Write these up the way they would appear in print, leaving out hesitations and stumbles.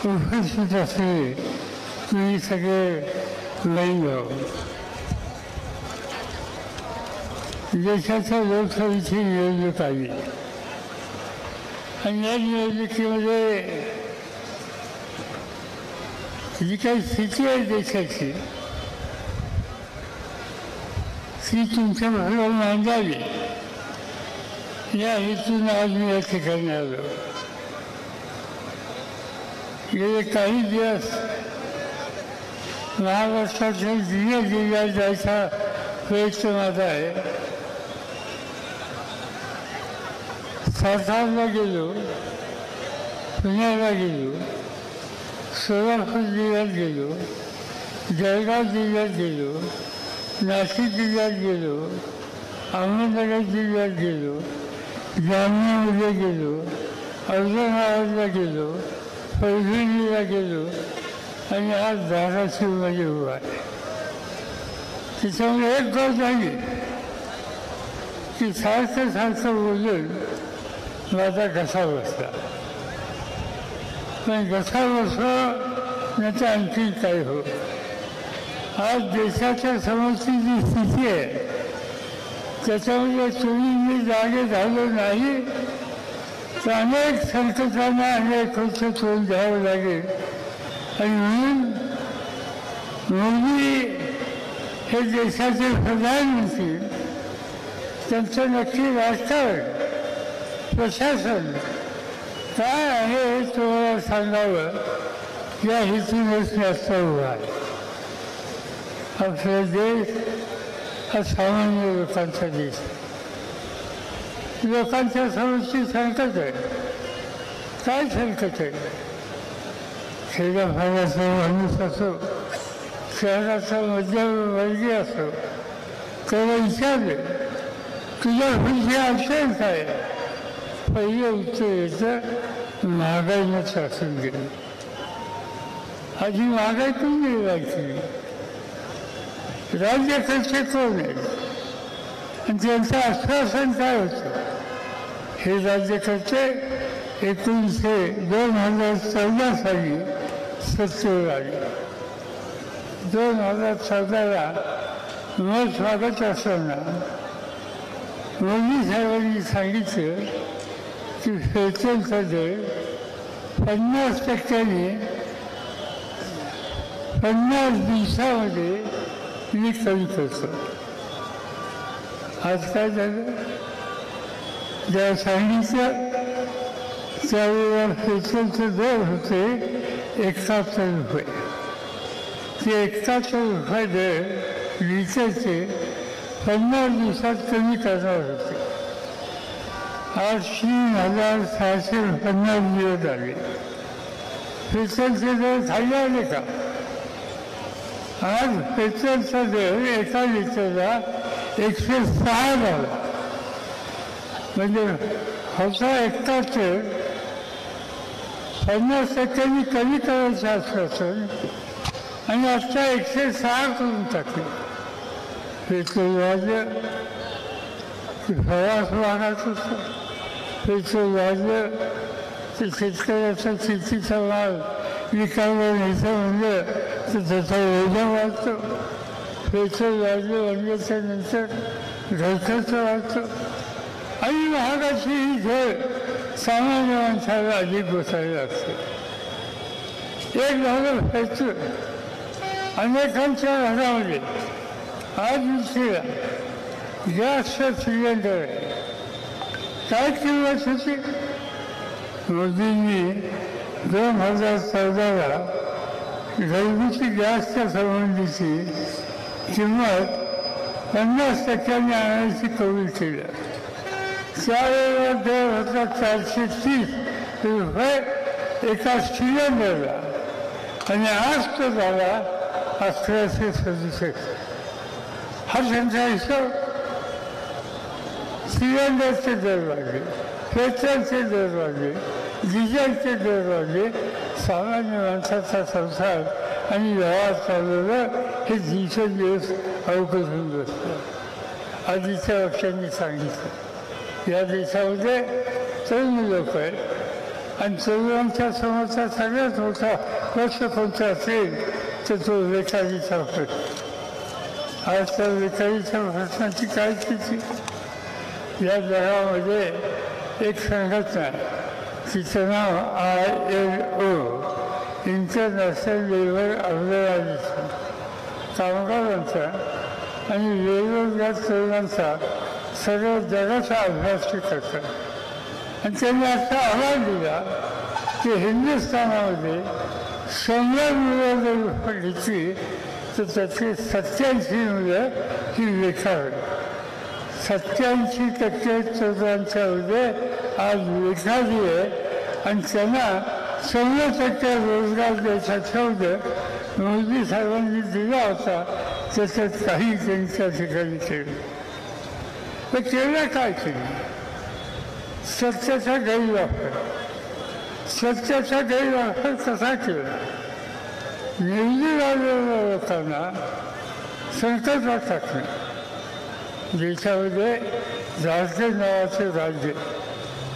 उपस्थित असलेले तुम्ही सगळे बहीण देशाच्या लोकसभेची निवडणूक आली आणि या निवडणुकीमध्ये जी काही स्थिती आहे देशाची ती तुमच्या बरोबर मांडावी या हेतून आज मी या ठिकाणी आलो. गेले काही दिवस महाराष्ट्राच्या जिल्ह्यात जायचा प्रयत्न माझा आहे. सातारला गेलो, पुण्याला गेलो, सोलापूर जिल्ह्यात गेलो, जळगाव जिल्ह्यात गेलो, नाशिक जिल्ह्यात गेलो, अहमदनगर जिल्ह्यात गेलो, जामनेरमध्ये गेलो, औरंगाबादला गेलो, परभणीला गेलो आणि आज धाराशिवमध्ये उभा आहे. त्याच्यामुळे एक गोष्ट आहे की सारखं बोलून माझा घसा बसला, पण घसा बसला नाही तर आणखी काय हो. आज देशाच्या समोरची जी स्थिती आहे त्याच्यामध्ये तुम्ही मी जागे झालो नाही तर अनेक संकटांना अनेक गोष्ट तोंड द्यावं लागेल. आणि म्हणून मोदी हे देशाचे प्रधानमंत्री त्यांचं नक्की राजकारण प्रशासन काय आहे हे तुम्हाला सांगावं या हेतूनच मी आत्ता उभा आहे. आपला देश हा सामान्य लोकांचा देश, लोकांच्या समोरची संकट आहे. काय संकट आहे? खेड्यापाड्याचा माणूस असो, शहराचा मध्यमवर्गीय असो, त्याला विचारले तुझ्या पुढची अडचण काय? पहिलं उत्तर येतं महागाईनं त्रासून गेलं. आधी महागाई कोण मिळवायची? राज्यकर्ते कोण आहेत आणि त्यांचं आश्वासन काय होतं? हे राज्यकर्ते 2014 साली सत्तेवर आले. 2014ला मत स्वागत असताना मोदी साहेबांनी सांगितलं की पेट्रोलचा दर 50% 50 दिवसामध्ये मी कमी करतो. आज काय झालं? ज्या सांगितलं त्यावेळेला पेट्रोलचे दर होते 71 रुपये. ते 71 रुपये दर लिटरचे 50 दिवसात कमी करणार होते. आज 3650 दिवस आले. पेट्रोलचे दर खाली आले का? आज पेट्रोलचा दर एका लिटरला 106 झाला. म्हणजे होता 71 50% कमी करायचं आश्वासन आणि आता 106 करून टाकले. पेट्रोल वाढलं की प्रवास वाढत होता. पेट्रोल वाढलं तर शेतकऱ्याचा शेतीचा माल विकायला न्यायचं म्हणलं तर त्याचा ओझा वाढतो. पेट्रोल वाढलं वाढल्याच्या नंतर घरखर्च वाढतो आणि महागाची ही झळ सामान्य माणसाला अधिक बसायला लागते. एक झालं पेट्रोल. अनेकांच्या घरामध्ये आज दिवशीला गॅसचं सिलेंडर आहे. काय किंमत होती? मोदींनी 2014ला घरगुती गॅसच्या संबंधीची किंमत 50% आणायची कबूल केलं. त्यावेळेला दर होता 430 रुपये एका सिलेंडरला आणि आज तो झाला 1167. हा त्यांचा हिशोब. सिलेंडरचे दर वाढले, पेट्रोलचे दर वाढले, डिझेलचे दर वाढले. सामान्य माणसाचा संसार आणि व्यवहार चालवलं हे दिवसेंदिवस अवघड होऊन बसलं. आधीच्या पक्षांनी सांगितलं या देशामध्ये तरुण लोक आहेत आणि तरुणांच्या समोरचा सगळ्यात मोठा प्रश्न कोणता असेल तर तो बेकारीचा प्रश्न. आज त्या बेकारीच्या प्रश्नाची काय स्थिती? या जगामध्ये एक संघटना तिचं नाव ILO, इंटरनॅशनल लेबर ऑर्गनायझेशन, कामगारांचा आणि वेगवेगळ्या तरुणांचा सर्व जगाचा अभ्यास ते करतात. आणि त्यांनी असा आवाज दिला की हिंदुस्थानामध्ये 100 मुलं जर घेतली तर त्यातली 87 मुलं ही बेकार. 87% तरुणांच्यामध्ये आज बेकारी आहे आणि त्यांना 100% रोजगार द्यायचा शब्द मोदी साहेबांनी दिला होता, त्याच्यात काही त्यांच्या ठिकाणी केलं. पण केलं काय केलं? सत्याचा गैरवापर. सत्याचा गैरवापर कसा केला? निवडून आलेल्या लोकांना संकटात टाकणे. देशामध्ये झारखंड नावाचे राज्य,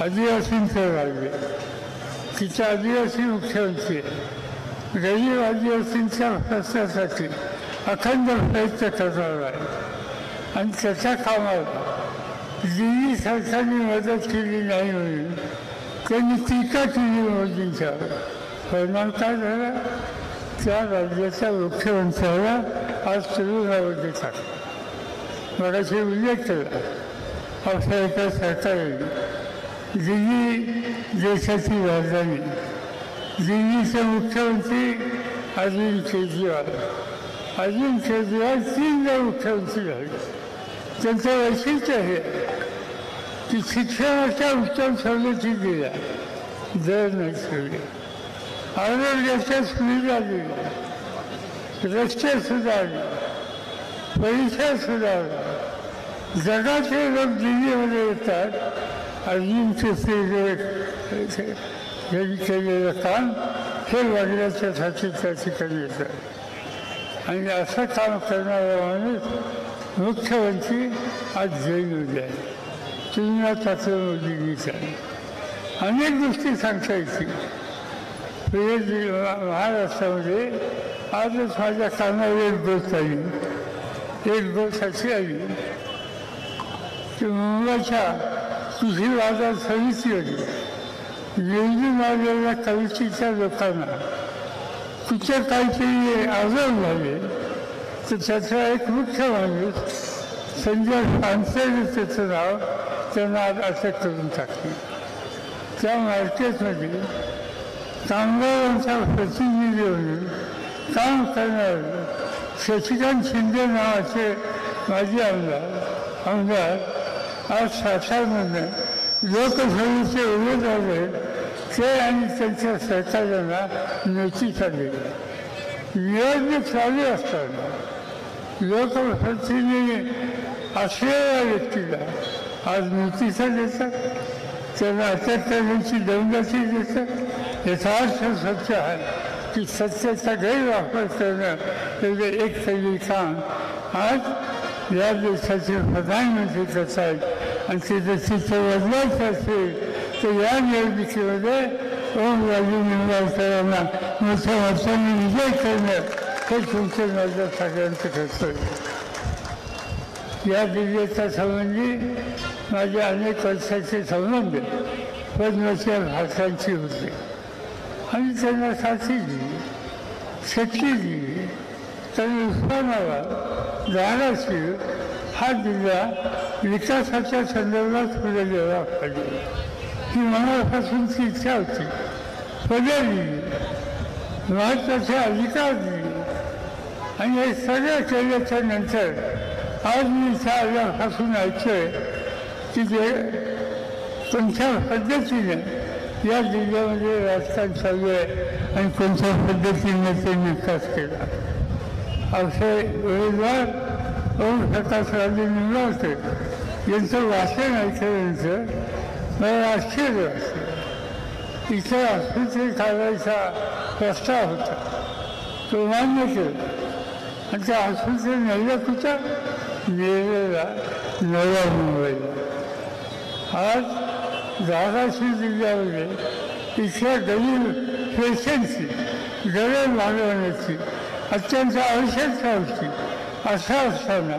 आदिवासींचं राज्य, तिचा आदिवासी मुख्यमंत्री आहे. गरीब आदिवासींच्या प्रश्नासाठी अखंड प्रयत्न करणार आहे आणि त्याच्या कामाला दिल्ली सरकारने मदत केली नाही म्हणून त्यांनी टीका केली मोदींच्यावर. परिणाम काय झाला? त्या राज्याच्या मुख्यमंत्र्याला आज तुरुंगामध्ये टाकलं. मगाशी उल्लेख केला अशा एका सरकारने दिल्ली देशाची राजधानी, दिल्लीचे मुख्यमंत्री अरविंद केजरीवाल. अरविंद केजरीवाल 3दा मुख्यमंत्री झाले. त्यांचं वैशिष्ट्य हे की शिक्षणाच्या उत्तम सवलती दिल्या, दर नाही ठेवले, आरोग्याच्या सुविधा दिल्या, रस्ते सुधारले, परिसर सुधारला. जगाचे लोक दिल्लीमध्ये येतात. अरविंद केजरीवाल केलेलं काम हे बघण्याच्यासाठी त्या ठिकाणी येतात. आणि असं काम करणारा माणूस मुख्यमंत्री आज जेलमध्ये आहे. तुलना त्याचं मोदींनीचा अनेक गोष्टी सांगता येतील. महाराष्ट्रामध्ये आजच माझ्या कानावर एक गोष्ट आली. एक गोष्ट अशी आली की मुंबईच्या कृषी बाजार समितीमध्ये निवडून आलेल्या कमिटीच्या लोकांना कुठे काहीतरी आजार झाले तर त्याचा एक मुख्य माणूस संजय पानसरे त्याचं नाव त्यांना आज अटक करून टाकली. त्या मार्केटमध्ये कामगारांचा प्रतिनिधी म्हणून काम करणारे शशिकांत शिंदे नावाचे माजी आमदार आज सातारमधून लोकसभेचे उमेदवार आहेत. ते आणि त्यांच्या सरकारांना नोटीस आली. निवडणूक चालू असताना लोकप्रतिनिधी असलेल्या व्यक्तीला आज नोटिसा देतात, त्यांना अटक करण्याची दमदाटी देतात. याचा अर्थ सत्य आहे की सत्याचा गैरवापर करणं हे एक तरी काम आज या देशाचे प्रधानमंत्री करत आहेत. आणि ते जर चित्र बदलायचं असेल तर या निवडणुकीमध्ये ओमराजे निंबाळकरांना मोठ्या मतांनी विजय करणं हे तुमचं माझ्या सगळ्यांचं कर्तव्य. या जिल्ह्याच्या संबंधी माझे अनेक वर्षाचे संबंध पद्मश्री भाषांची होते आणि त्यांना साथी दिली, शक्ती दिली. त्यांनी उस्मानाबाद, धाराशिव हा जिल्हा विकासाच्या संदर्भात पुढे गेला पाहिजे ही मनापासूनची इच्छा होती. पदं दिली, महत्त्वाचे अधिकार दिले आणि हे सगळं केल्याच्या नंतर आज मी इथं आल्यापासून ऐकतोय की जे कोणत्या पद्धतीने या जिल्ह्यामध्ये राजकारण चालू आहे आणि कोणत्या पद्धतीने ते विकास केला. असे उमेदवार ओमप्रकाशराजे निंबाळकर यांचं वाचन ऐकल्यानंतर मला आश्चर्य वाटलं. इथं आस्पत्रे काढायचा प्रस्ताव होता, तो मान्य केला आणि त्या आस्पत्रे नेल्या कुठं? नेलेला नव्या मुंबईला. आज धाराशिव जिल्ह्यामध्ये इथल्या गरीब पेशंटची गरज भागवण्याची अत्यंत आवश्यकता होती. असं असताना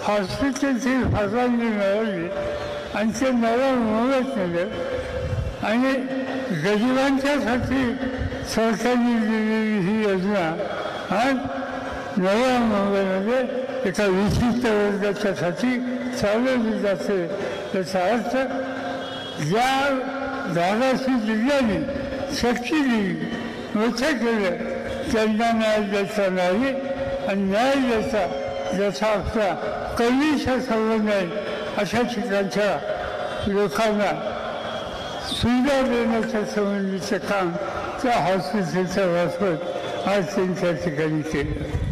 हॉस्पिटलची परवानगी मिळवली आणि ते नव्या मुंबईत नेलं आणि गरिबांच्यासाठी सरकारने दिलेली ही योजना आज नव्या मुंबईमध्ये एका विशिष्ट वर्गाच्यासाठी चालवली जाते. याचा अर्थ ज्या दादाशी जिल्ह्याने शक्ती दिली मोठं केलं त्यांना न्याय द्यायचा नाही आणि न्याय द्यायचा ज्याचा आपला कलीचा संबंध आहे अशा ठिकाणच्या लोकांना सुविधा देण्याच्या संबंधीचं काम त्या हॉस्पिटलच्या मार्फत आज त्यांच्या ठिकाणी केलं.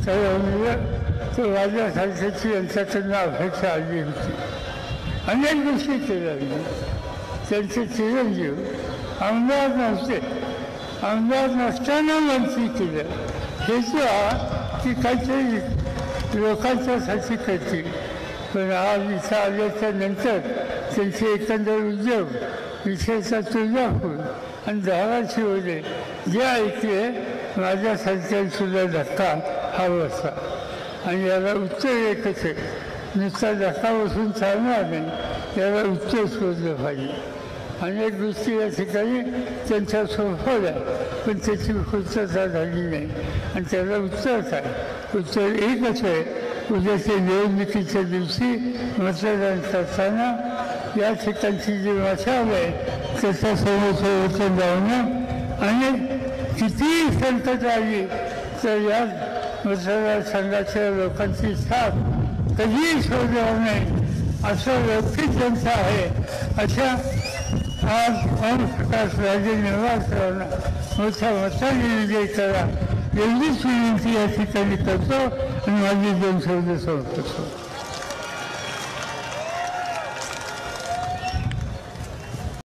त्यामुळे तो माझ्यासारख्याची यांच्याकडनं अपेक्षा आली होती. अनेक गोष्टी केल्या मी. त्यांचे चिरंजीव आमदार नव्हते, आमदार नसताना मंत्री केलं. हेतू हा की काहीतरी लोकांच्यासाठी करतील. पण आज इथं आल्याच्या नंतर त्यांचे एकंदर उद्योग विशेषतः तुळजापूर आणि धाराशिवमध्ये जे ऐकले माझ्यासारख्यासुद्धा धक्का हा बसला. आणि याला उत्तर एकच आहे, नुसता धक्का बसून चालणार नाही, याला उत्तर शोधलं पाहिजे. अनेक गोष्टी या ठिकाणी त्यांच्या सोपवल्या पण त्याची पूर्तता झाली नाही. आणि त्याला उत्तर काय? उत्तर एकच आहे, उद्याच्या निवडणुकीच्या दिवशी मतदान करताना या ठिकाणची जी मशाल आहे त्याच्यासमोर वचन लावणं आणि कितीही संकट आली तर या मतदारसंघाच्या लोकांची साथ कधीही सोडणार नाही असं व्यक्तिक ज्यांचं आहे. अशा आज ओमप्रकाश राजे निवासरावांना मोठ्या मताने विजय करा एवढीच विनंती या ठिकाणी करतो आणि माझी 2 शब्द संपतो.